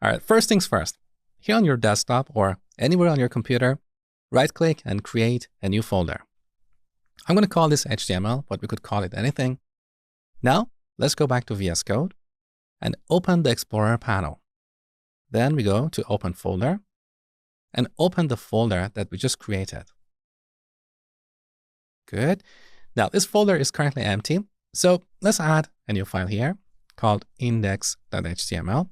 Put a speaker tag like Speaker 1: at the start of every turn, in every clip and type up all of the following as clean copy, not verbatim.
Speaker 1: All right, first things first. Here on your desktop or anywhere on your computer, right-click and create a new folder. I'm going to call this HTML, but we could call it anything. Now, let's go back to VS Code and open the Explorer panel. Then we go to Open Folder and open the folder that we just created. Good. Now, this folder is currently empty, so let's add a new file here called index.html.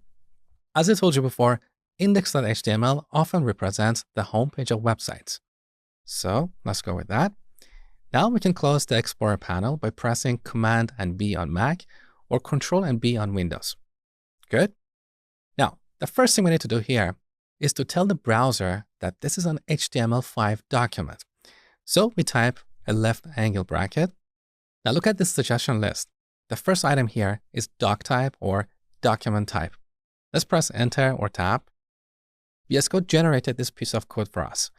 Speaker 1: As I told you before, index.html often represents the homepage of websites. So let's go with that. Now we can close the Explorer panel by pressing Command and B on Mac or Control and B on Windows. Good. Now, the first thing we need to do here is to tell the browser that this is an HTML5 document. So we type a left angle bracket. Now look at this suggestion list. The first item here is doc type or document type. Let's press Enter or Tab. VS Code generated this piece of code for us.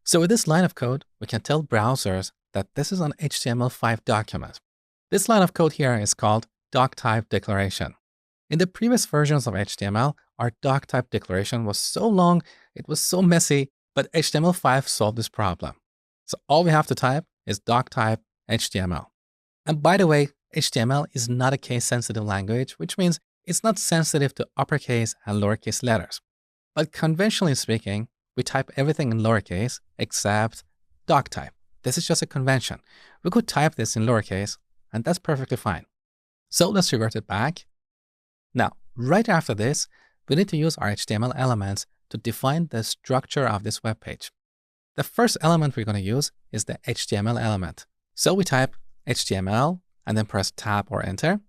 Speaker 1: So with this line of code, we can tell browsers that this is an HTML5 document. This line of code here is called doc type declaration. In the previous versions of HTML, our doc type declaration was so long, it was so messy, but HTML5 solved this problem. So all we have to type is doc type HTML. And by the way, HTML is not a case-sensitive language, which means it's not sensitive to uppercase and lowercase letters. But conventionally speaking, we type everything in lowercase except doc type. This is just a convention. We could type this in lowercase, and that's perfectly fine. So let's revert it back. Now, right after this, we need to use our HTML elements to define the structure of this web page. The first element we're going to use is the HTML element. So we type HTML and then press Tab or Enter.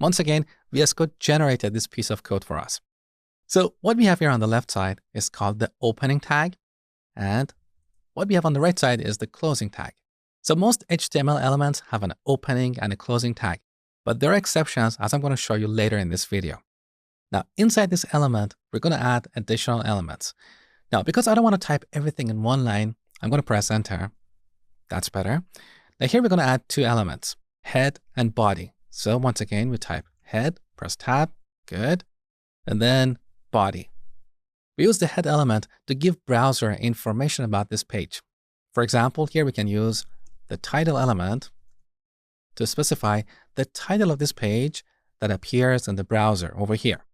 Speaker 1: Once again, VS Code generated this piece of code for us. So what we have here on the left side is called the opening tag, and what we have on the right side is the closing tag. So most HTML elements have an opening and a closing tag, but there are exceptions, as I'm going to show you later in this video. Now, inside this element, we're going to add additional elements. Now, because I don't want to type everything in one line, I'm going to press Enter. That's better. Now here we're going to add two elements, head and body. So once again, we type head, press Tab, good, and then body. We use the head element to give browser information about this page. For example, here we can use the title element to specify the title of this page that appears in the browser over here.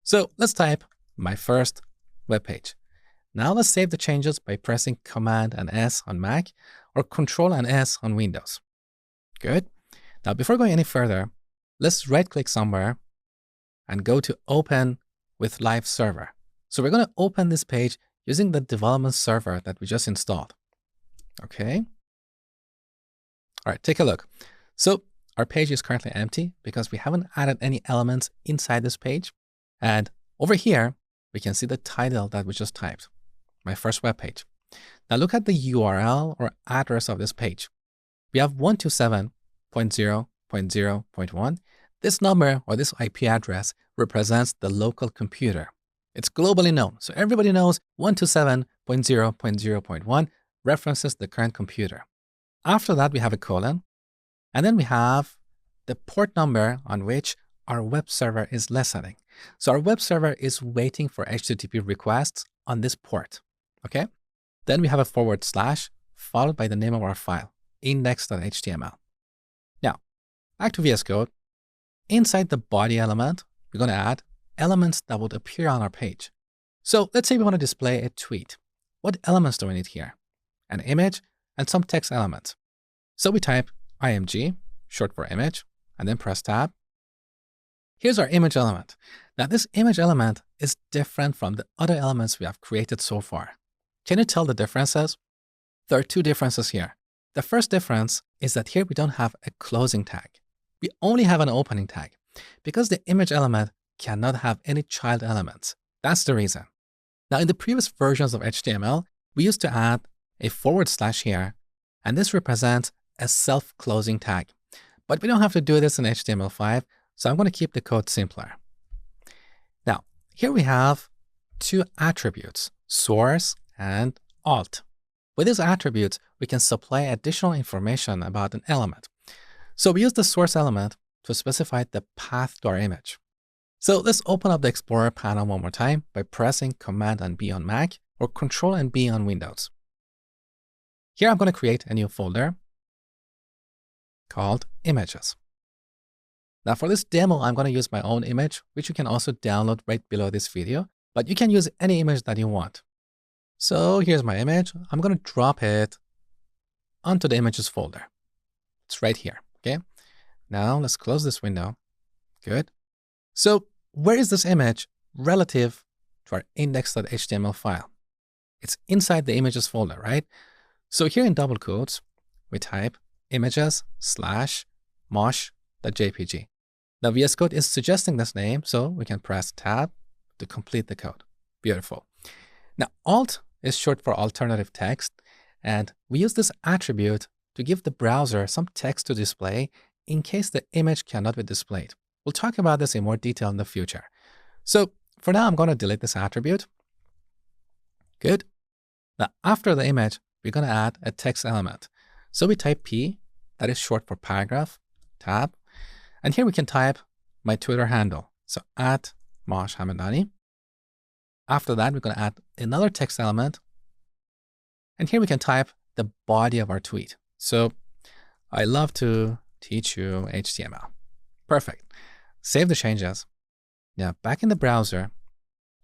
Speaker 1: So let's type my first web page. Now let's save the changes by pressing Command and S on Mac or Control and S on Windows. Good. Now before going any further, let's right-click somewhere and go to Open with Live Server. So we're going to open this page using the development server that we just installed. Okay. All right, take a look. So our page is currently empty because we haven't added any elements inside this page. And over here, we can see the title that we just typed, my first web page. Now look at the URL or address of this page. We have 127.0.0.1. This number or this IP address represents the local computer. It's globally known, so everybody knows 127.0.0.1 references the current computer. After that, we have a colon, and then we have the port number on which our web server is listening. So our web server is waiting for HTTP requests on this port, okay? Then we have a / followed by the name of our file, index.html. Now, back to VS Code. Inside the body element, we're going to add elements that would appear on our page. So let's say we want to display a tweet. What elements do we need here? An image and some text elements. So we type img, short for image, and then press Tab. Here's our image element. Now this image element is different from the other elements we have created so far. Can you tell the differences? There are two differences here. The first difference is that here we don't have a closing tag. We only have an opening tag because the image element cannot have any child elements. That's the reason. Now in the previous versions of HTML, we used to add a / here, and this represents a self-closing tag. But we don't have to do this in HTML5, so I'm going to keep the code simpler. Now, here we have two attributes, source and alt. With these attributes, we can supply additional information about an element. So we use the source element to specify the path to our image. So let's open up the Explorer panel one more time by pressing Command and B on Mac or Control and B on Windows. Here I'm going to create a new folder called Images. Now for this demo, I'm going to use my own image, which you can also download right below this video, but you can use any image that you want. So here's my image. I'm going to drop it onto the Images folder. It's right here, okay? Now let's close this window. Good. So where is this image relative to our index.html file? It's inside the Images folder, right? So here in double quotes, we type images/mosh.jpg. Now VS Code is suggesting this name, so we can press Tab to complete the code. Beautiful. Now Alt is short for alternative text, and we use this attribute to give the browser some text to display in case the image cannot be displayed. We'll talk about this in more detail in the future. So for now, I'm going to delete this attribute. Good. Now after the image, we're going to add a text element. So we type P, that is short for paragraph, tab, and here we can type my Twitter handle. So @MoshHamedani. After that, we're going to add another text element. And here we can type the body of our tweet. So I love to teach you HTML. Perfect. Save the changes. Now back in the browser,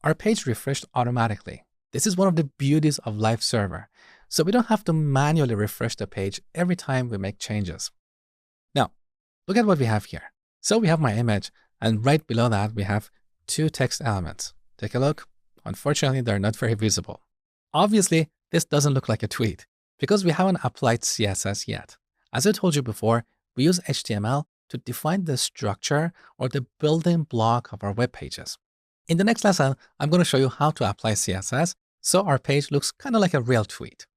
Speaker 1: our page refreshed automatically. This is one of the beauties of Live Server. So we don't have to manually refresh the page every time we make changes. Now, look at what we have here. So we have my image, and right below that, we have two text elements. Take a look. Unfortunately, they're not very visible. Obviously, this doesn't look like a tweet because we haven't applied CSS yet. As I told you before, we use HTML to define the structure or the building block of our web pages. In the next lesson, I'm going to show you how to apply CSS so our page looks kind of like a real tweet.